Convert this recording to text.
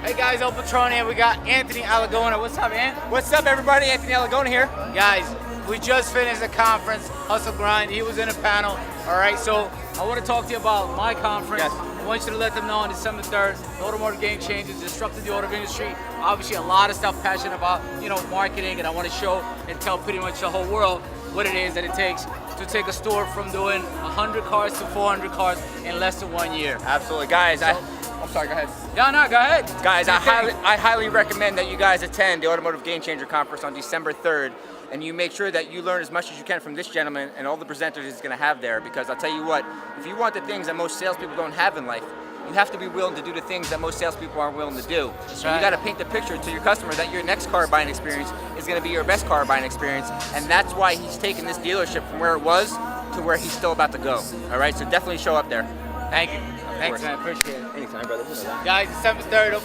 Hey guys, Patronn here. We got Anthony Alagon. What's up, man? What's up, everybody? Anthony Alagon here. Guys, we just finished a conference, Hustle Grind. He was in a panel. All right, so I want to talk to you about my conference. Yes. I want you to let them know on December 3rd, the Automotive Game Changers disrupted the automotive industry. Obviously, a lot of stuff passionate about, marketing, and I want to show and tell pretty much the whole world what it is that it takes to take a store from doing 100 cars to 400 cars in less than 1 year. Absolutely, guys. I'm sorry. Go ahead. Yeah, no, go ahead. Guys, I highly recommend that you guys attend the Automotive Game Changer Conference on December 3rd, and you make sure that you learn as much as you can from this gentleman and all the presenters he's going to have there. Because I'll tell you what, if you want the things that most salespeople don't have in life, you have to be willing to do the things that most salespeople aren't willing to do. That's right. You got to paint the picture to your customer that your next car buying experience is going to be your best car buying experience, and that's why he's taking this dealership from where it was to where he's still about to go. All right, so definitely show up there. Thank you. Thanks, man. Appreciate it. Anytime, brother. Guys, December 3rd.